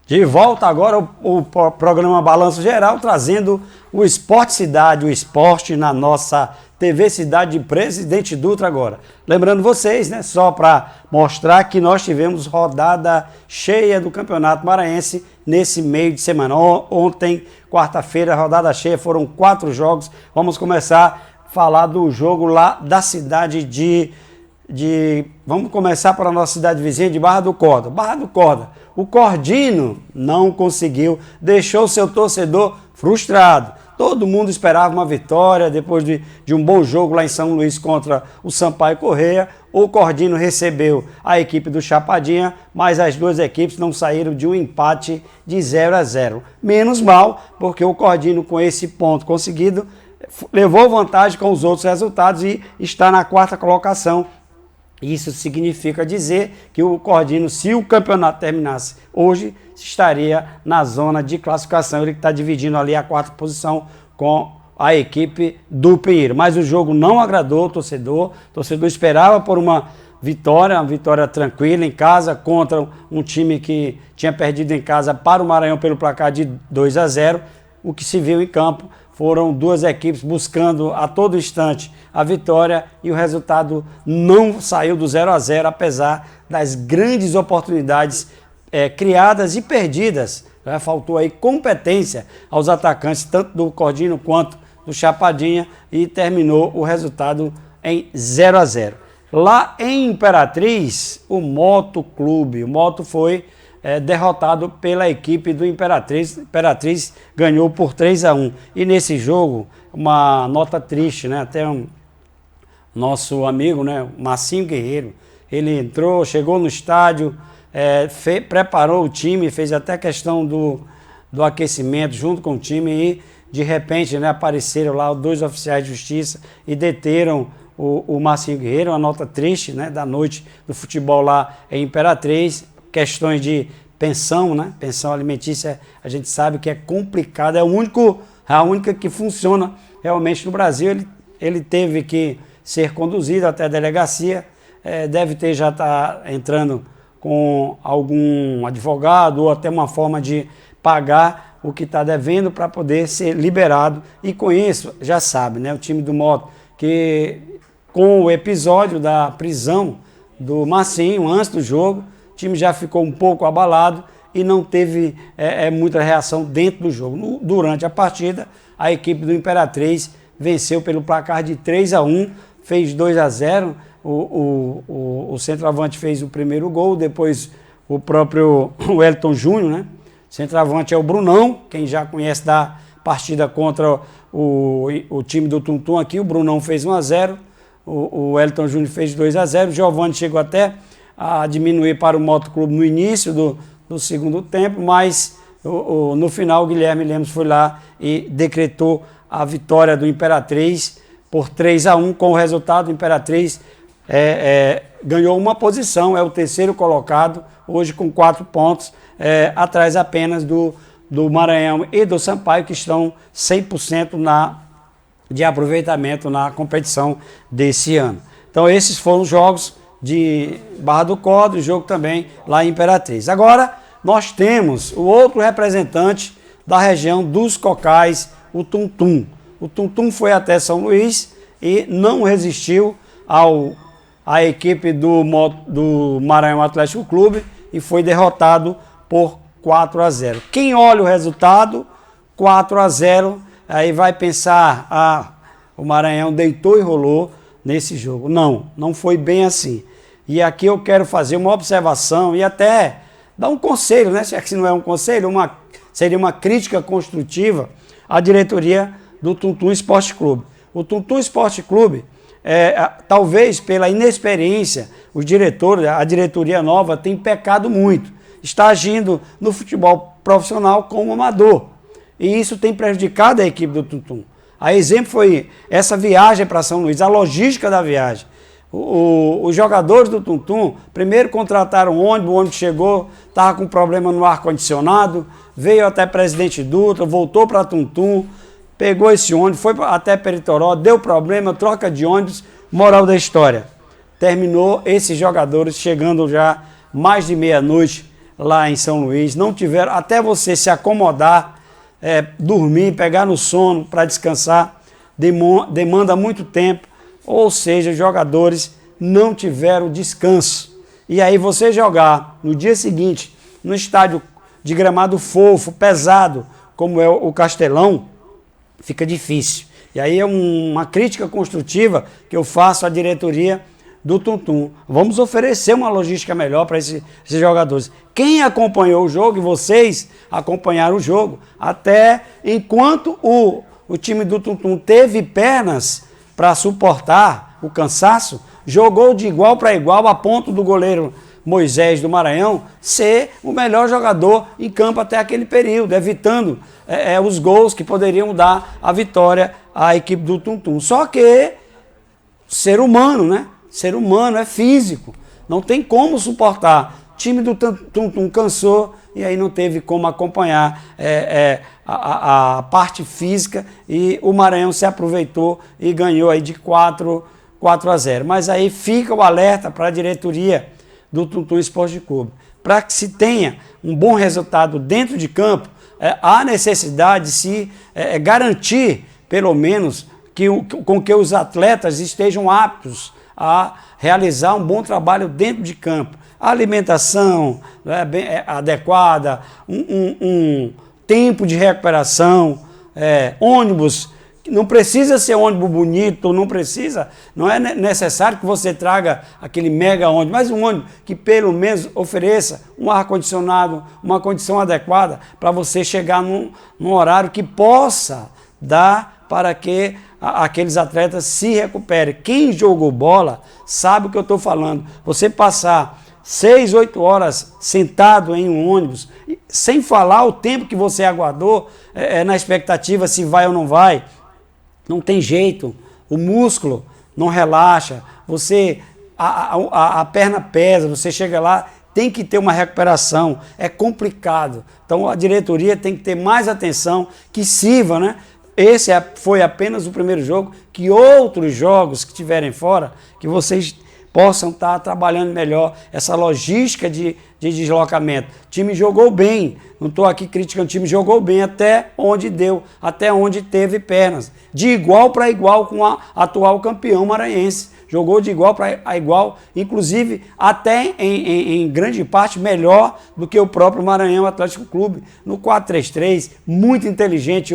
De volta agora o programa Balanço Geral, trazendo o Esporte Cidade, o esporte na nossa TV Cidade de Presidente Dutra agora. Lembrando vocês, né, só para mostrar que nós tivemos rodada cheia do Campeonato Maranhense nesse meio de semana. Ontem, quarta-feira, rodada cheia, foram 4 jogos. Vamos começar a falar do jogo lá da cidade Vamos começar para a nossa cidade vizinha de Barra do Corda. Barra do Corda, o Cordino não conseguiu, deixou seu torcedor frustrado. Todo mundo esperava uma vitória depois de um bom jogo lá em São Luís contra o Sampaio Corrêa. O Cordino recebeu a equipe do Chapadinha, mas as duas equipes não saíram de um empate de 0-0. Menos mal, porque o Cordino, com esse ponto conseguido, levou vantagem com os outros resultados e está na 4ª colocação. Isso significa dizer que o Cordino, se o campeonato terminasse hoje, estaria na zona de classificação. Ele está dividindo ali a 4ª posição com a equipe do Pinheiro. Mas o jogo não agradou o torcedor. O torcedor esperava por uma vitória tranquila em casa contra um time que tinha perdido em casa para o Maranhão pelo placar de 2-0. O que se viu em campo foram duas equipes buscando a todo instante a vitória e o resultado não saiu do 0-0, apesar das grandes oportunidades criadas e perdidas. Faltou aí competência aos atacantes, tanto do Cordino quanto do Chapadinha, e terminou o resultado em 0-0. Lá em Imperatriz, o Moto foi derrotado pela equipe do Imperatriz. Imperatriz ganhou por 3-1. E nesse jogo, uma nota triste, né? Até nosso amigo, né, Marcinho Guerreiro, ele entrou, chegou no estádio, preparou o time, fez até questão do aquecimento junto com o time e, de repente, né, apareceram lá 2 oficiais de justiça e deteram o Marcinho Guerreiro. Uma nota triste, né, da noite do futebol lá em Imperatriz. Questões de pensão, né? Pensão alimentícia, a gente sabe que é complicado, é a única que funciona realmente no Brasil. Ele teve que ser conduzido até a delegacia, deve ter já tá entrando com algum advogado ou até uma forma de pagar o que está devendo para poder ser liberado. E com isso, já sabe, né? O time do Moto, que com o episódio da prisão do Marcinho antes do jogo, o time já ficou um pouco abalado e não teve muita reação dentro do jogo. Durante a partida, a equipe do Imperatriz venceu pelo placar de 3-1, fez 2-0. O centroavante fez o primeiro gol, depois o próprio Wellington Júnior, né? Centroavante é o Brunão, quem já conhece da partida contra o time do Tuntum aqui. O Brunão fez 1-0, o Wellington Júnior fez 2-0, o Giovani chegou até a diminuir para o Moto Clube no início do segundo tempo, mas no final o Guilherme Lemos foi lá e decretou a vitória do Imperatriz por 3-1. Com o resultado, o Imperatriz ganhou uma posição, é o 3º colocado, hoje com 4 pontos, atrás apenas do Maranhão e do Sampaio, que estão 100% de aproveitamento na competição desse ano. Então esses foram os jogos de Barra do Corda, o jogo também lá em Imperatriz. Agora nós temos o outro representante da região dos Cocais, o Tuntum. O Tuntum foi até São Luís e não resistiu à equipe do Maranhão Atlético Clube e foi derrotado por 4-0. Quem olha o resultado, 4-0, aí vai pensar, o Maranhão deitou e rolou nesse jogo. Não foi bem assim. E aqui eu quero fazer uma observação e até dar um conselho, né? Se não é um conselho, seria uma crítica construtiva à diretoria do Tuntum Esporte Clube. O Tuntum Esporte Clube, talvez pela inexperiência, os diretores, a diretoria nova tem pecado muito. Está agindo no futebol profissional como amador. E isso tem prejudicado a equipe do Tuntum. A exemplo foi essa viagem para São Luís, a logística da viagem. Os jogadores do Tuntum primeiro contrataram um ônibus, o ônibus chegou, estava com problema no ar-condicionado, veio até Presidente Dutra, voltou para Tuntum, pegou esse ônibus, foi até Peritoró, deu problema, troca de ônibus. Moral da história, terminou esses jogadores chegando já mais de meia-noite lá em São Luís, não tiveram, até você se acomodar, dormir, pegar no sono para descansar, demanda muito tempo, ou seja, os jogadores não tiveram descanso. E aí você jogar no dia seguinte, no estádio de gramado fofo, pesado, como é o Castelão, fica difícil. E aí é uma crítica construtiva que eu faço à diretoria do Tum-Tum. Vamos oferecer uma logística melhor para esses jogadores. Quem acompanhou o jogo, e vocês acompanharam o jogo, até enquanto o time do Tum-Tum teve pernas para suportar o cansaço, jogou de igual para igual a ponto do goleiro Moisés do Maranhão ser o melhor jogador em campo até aquele período, evitando os gols que poderiam dar a vitória à equipe do Tum-Tum. Só que ser humano, né? Ser humano é físico, não tem como suportar. O time do Tum-Tum cansou e aí não teve como acompanhar a parte física, e o Maranhão se aproveitou e ganhou aí de 4-0. Mas aí fica o alerta para a diretoria do Tum-Tum Esporte Clube. Para que se tenha um bom resultado dentro de campo, há necessidade de se garantir, pelo menos, com que os atletas estejam aptos a realizar um bom trabalho dentro de campo. A alimentação bem adequada, um tempo de recuperação, ônibus. Não precisa ser ônibus bonito, não é necessário que você traga aquele mega ônibus, mas um ônibus que pelo menos ofereça um ar-condicionado, uma condição adequada para você chegar num horário que possa dar para que aqueles atletas se recuperem. Quem jogou bola sabe o que eu estou falando. Você passar 6, 8 horas sentado em um ônibus, sem falar o tempo que você aguardou, na expectativa se vai ou não vai, não tem jeito, o músculo não relaxa, a perna pesa, você chega lá, tem que ter uma recuperação, é complicado. Então a diretoria tem que ter mais atenção, que sirva, né? Esse foi apenas o primeiro jogo, que outros jogos que tiverem fora, que vocês possam estar trabalhando melhor essa logística de deslocamento. O time jogou bem, não estou aqui criticando, o time jogou bem até onde deu, até onde teve pernas. De igual para igual com a atual campeão maranhense. Jogou de igual para igual, inclusive até em grande parte melhor do que o próprio Maranhão Atlético Clube. No 4-3-3, muito inteligente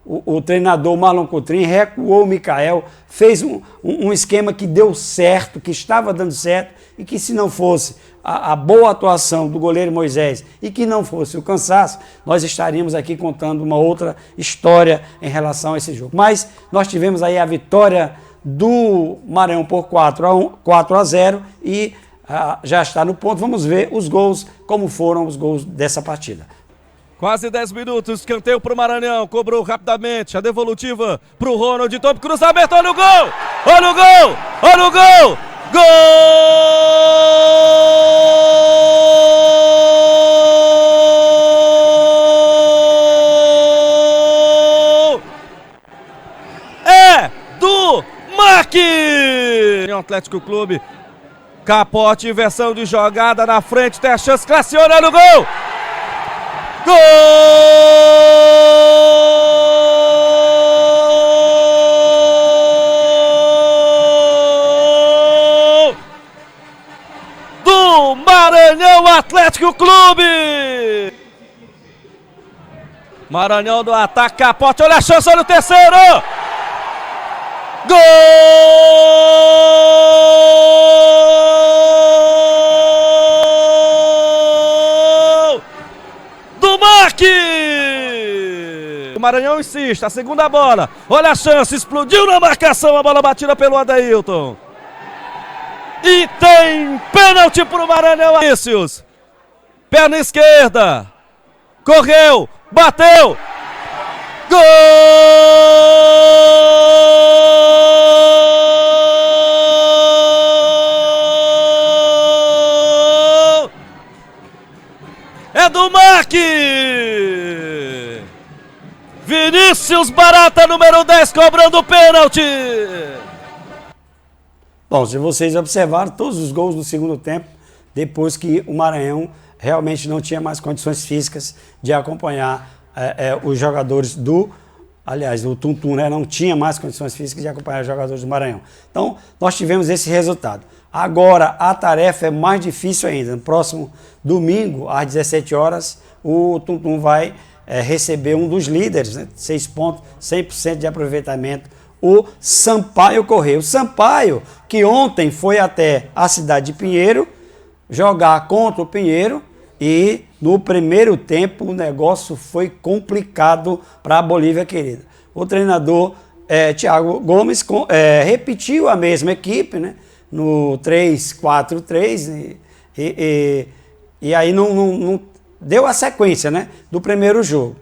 o treinador Marlon Coutrin, recuou o Mikael, fez um esquema que deu certo, que estava dando certo, e que se não fosse a boa atuação do goleiro Moisés e que não fosse o cansaço, nós estaríamos aqui contando uma outra história em relação a esse jogo. Mas nós tivemos aí a vitória do Maranhão por 4-0 e já está no ponto. Vamos ver os gols, como foram os gols dessa partida. Quase 10 minutos, escanteio para o Maranhão, cobrou rapidamente, a devolutiva para o Ronald, top cruzamento, olha o gol! Olha o gol! Olha o gol! Gol! É do MAC! Atlético Clube, Capote, inversão de jogada na frente, tem a chance, Classione, olha o gol! Gol do Maranhão Atlético Clube! Maranhão do ataque, Capote, olha a chance, olha o terceiro! Gol! O Maranhão insiste, a segunda bola, olha a chance, explodiu na marcação, a bola batida pelo Adailton. E tem pênalti para o Maranhão. Vinícius, perna esquerda, correu, bateu, gol! É do MAC! Vinícius Barata, número 10, cobrando o pênalti! Bom, se vocês observaram, todos os gols do segundo tempo depois que o Maranhão realmente não tinha mais condições físicas de acompanhar os jogadores aliás, o Tum-Tum, né, não tinha mais condições físicas de acompanhar os jogadores do Maranhão. Então, nós tivemos esse resultado. Agora, a tarefa é mais difícil ainda. No próximo domingo, às 17 horas, o Tum-Tum vai receber um dos líderes, né, 6 pontos, 100% de aproveitamento, o Sampaio Corrêa. O Sampaio, que ontem foi até a cidade de Pinheiro, jogar contra o Pinheiro, e no primeiro tempo o negócio foi complicado para a Bolívia querida. O treinador Thiago Gomes repetiu a mesma equipe, né, no 3-4-3 e aí não deu a sequência, né, do primeiro jogo.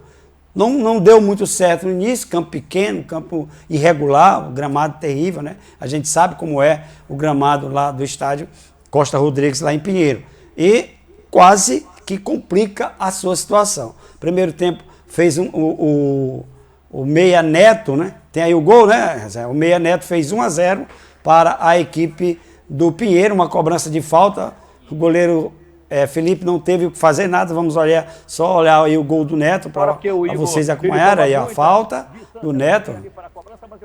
Não deu muito certo no início, campo pequeno, campo irregular, o gramado terrível, né? A gente sabe como é o gramado lá do estádio Costa Rodrigues, lá em Pinheiro. E quase que complica a sua situação. Primeiro tempo fez o Meia Neto, né? Tem aí o gol, né? O Meia Neto fez 1-0 para a equipe do Pinheiro, uma cobrança de falta. O goleiro Felipe não teve o que fazer nada. Vamos só olhar aí o gol do Neto para vocês acompanharem aí a falta do Neto.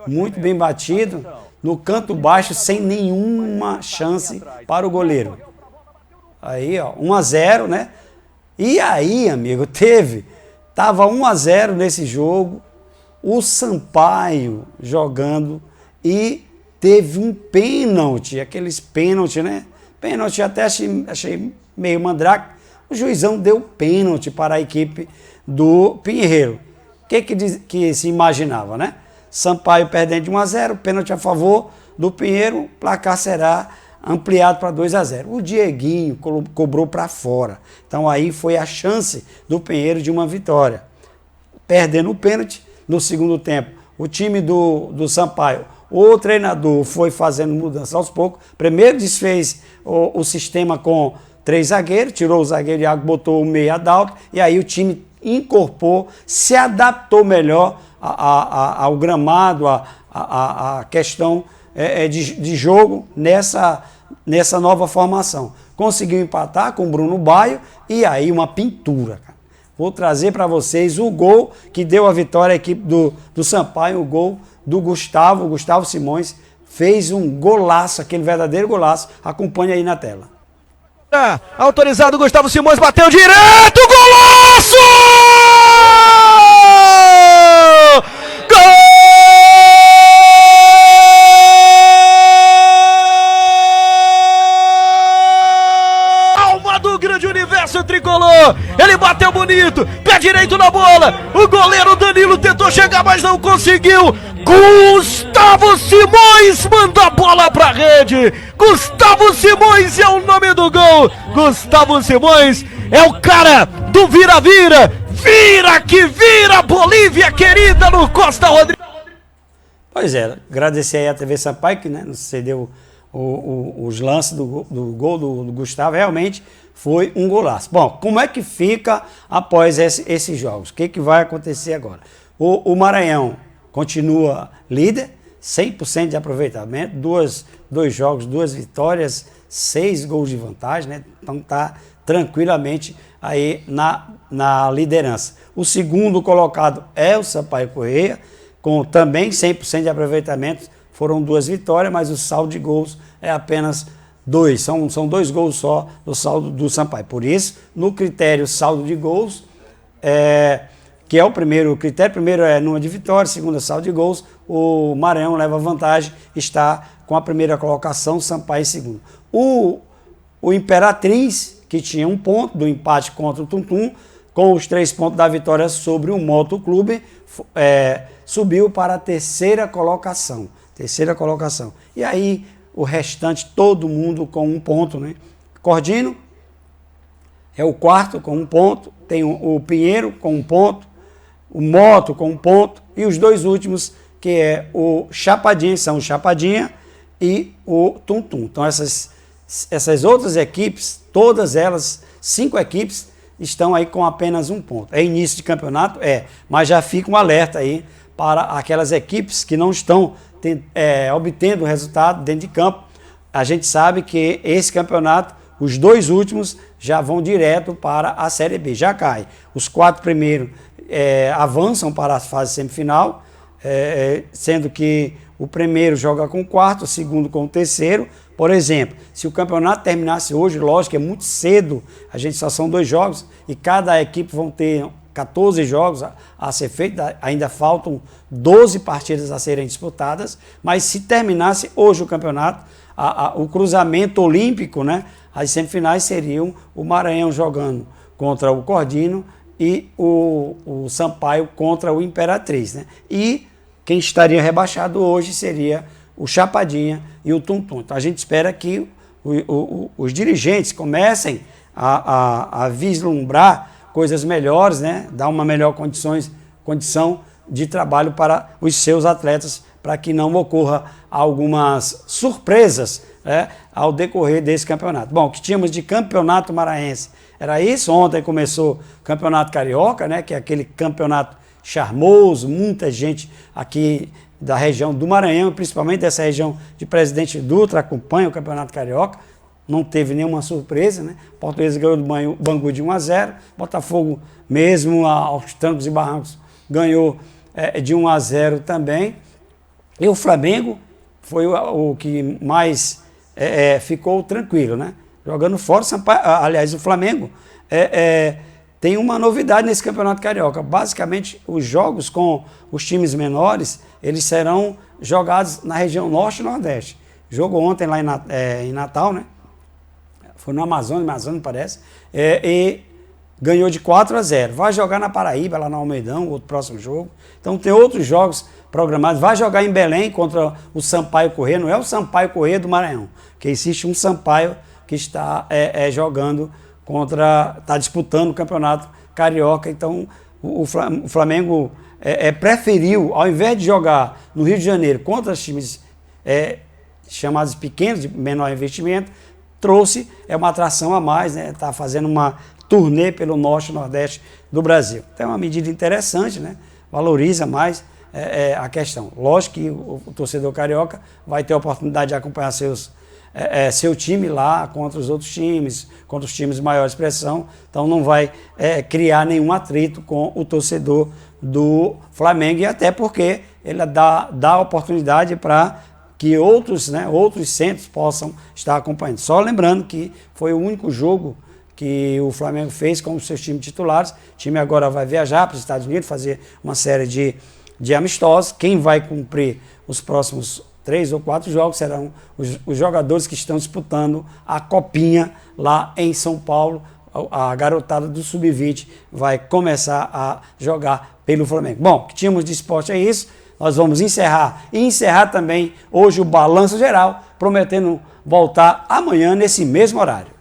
Muito bem batido, no canto baixo, sem nenhuma chance para o goleiro. Aí, ó, 1-0, né? E aí, amigo, tava 1-0 nesse jogo, o Sampaio jogando e teve um pênalti, aqueles pênaltis, né? Pênalti até achei meio mandrake. O juizão deu pênalti para a equipe do Pinheiro. O que se imaginava, né? Sampaio perdendo de 1-0, pênalti a favor do Pinheiro, o placar será ampliado para 2-0. O Dieguinho cobrou para fora. Então aí foi a chance do Pinheiro de uma vitória. Perdendo o pênalti no segundo tempo. O time do Sampaio, o treinador foi fazendo mudança aos poucos. Primeiro desfez o sistema com 3 zagueiros, tirou o zagueiro Iago, botou o meia Adalto, e aí o time incorporou, se adaptou melhor ao gramado, a questão de jogo nessa nova formação. Conseguiu empatar com o Bruno Baio e aí uma pintura, cara. Vou trazer para vocês o gol que deu a vitória à equipe do Sampaio, o gol do Gustavo Simões, fez um golaço, aquele verdadeiro golaço. Acompanha aí na tela. Autorizado, Gustavo Simões bateu direto, golaço! Tricolor, ele bateu bonito, pé direito na bola, o goleiro Danilo tentou chegar, mas não conseguiu. Gustavo Simões manda a bola pra rede. Gustavo Simões é o nome do gol. Gustavo Simões é o cara do vira-vira, vira que vira, Bolívia querida no Costa Rodrigues. Pois é, agradecer aí a TV Sampaio que, né, nos cedeu os lances do gol do Gustavo. Realmente foi um golaço. Bom, como é que fica após esses jogos? O que vai acontecer agora? O Maranhão continua líder, 100% de aproveitamento, dois jogos, 2 vitórias, 6 gols de vantagem, né? Então tá tranquilamente aí na liderança. O segundo colocado é o Sampaio Corrêa, com também 100% de aproveitamento. Foram 2 vitórias, mas o saldo de gols é apenas 2. São 2 gols só do saldo do Sampaio. Por isso, no critério saldo de gols, que é o primeiro critério, primeiro é número de vitórias, segundo é saldo de gols, o Maranhão leva vantagem, está com a primeira colocação, o Sampaio em segundo. O Imperatriz, que tinha 1 ponto do empate contra o Tum-Tum, com os 3 pontos da vitória sobre o Moto Clube, subiu para a terceira colocação. E aí, o restante, todo mundo com 1 ponto, né? Cordino é o quarto com 1 ponto, tem o Pinheiro com 1 ponto, o Moto com 1 ponto, e os 2 últimos, que é o Chapadinha, são o Chapadinha e o Tum-Tum. Então, essas outras equipes, todas elas, 5 equipes, estão aí com apenas 1 ponto. É início de campeonato? Mas já fica um alerta aí para aquelas equipes que não estão obtendo resultado dentro de campo. A gente sabe que esse campeonato Os 2 últimos já vão direto para a Série B, já cai. Os 4 primeiros avançam para a fase semifinal, sendo que o primeiro joga com o quarto, o segundo com o terceiro. Por exemplo, se o campeonato terminasse hoje, lógico que é muito cedo, a gente só são 2 jogos e cada equipe vão ter 14 jogos a ser feitos, ainda faltam 12 partidas a serem disputadas, mas se terminasse hoje o campeonato, o cruzamento olímpico, né, as semifinais seriam o Maranhão jogando contra o Cordino e o Sampaio contra o Imperatriz, né? E quem estaria rebaixado hoje seria o Chapadinha e o Tum Tum. Então a gente espera que os dirigentes comecem a vislumbrar coisas melhores, né? Dar uma melhor condição de trabalho para os seus atletas, para que não ocorra algumas surpresas, né, ao decorrer desse campeonato. Bom, o que tínhamos de campeonato maranhense era isso. Ontem começou o campeonato carioca, né, que é aquele campeonato charmoso, muita gente aqui da região do Maranhão, principalmente dessa região de Presidente Dutra, acompanha o campeonato carioca. Não teve nenhuma surpresa, né? Portuguesa ganhou do Bangu de 1-0, Botafogo mesmo aos trancos e barrancos ganhou de 1-0 também. E o Flamengo foi o que mais ficou tranquilo, né? Jogando fora, aliás, o Flamengo tem uma novidade nesse campeonato carioca. Basicamente, os jogos com os times menores, eles serão jogados na região norte e nordeste. Jogo ontem lá em Natal, né? Foi no Amazonas parece, e ganhou de 4-0. Vai jogar na Paraíba, lá no Almeidão, outro próximo jogo. Então tem outros jogos programados. Vai jogar em Belém contra o Sampaio Corrêa. Não é o Sampaio Corrêa do Maranhão, que existe um Sampaio que está jogando está disputando o campeonato carioca. Então o Flamengo preferiu, ao invés de jogar no Rio de Janeiro contra os times chamados pequenos, de menor investimento, trouxe uma atração a mais, né? Está fazendo uma turnê pelo norte e nordeste do Brasil. Então é uma medida interessante, né? Valoriza mais a questão. Lógico que o torcedor carioca vai ter a oportunidade de acompanhar seu time lá contra os outros times, contra os times de maior expressão, então não vai criar nenhum atrito com o torcedor do Flamengo, e até porque ele dá oportunidade para que outros centros possam estar acompanhando. Só lembrando que foi o único jogo que o Flamengo fez com os seus times titulares. O time agora vai viajar para os Estados Unidos, fazer uma série de amistosos. Quem vai cumprir os próximos 3 ou 4 jogos serão os jogadores que estão disputando a Copinha lá em São Paulo. A garotada do Sub-20 vai começar a jogar pelo Flamengo. Bom, o que tínhamos de esporte é isso. Nós vamos encerrar também hoje o Balanço Geral, prometendo voltar amanhã nesse mesmo horário.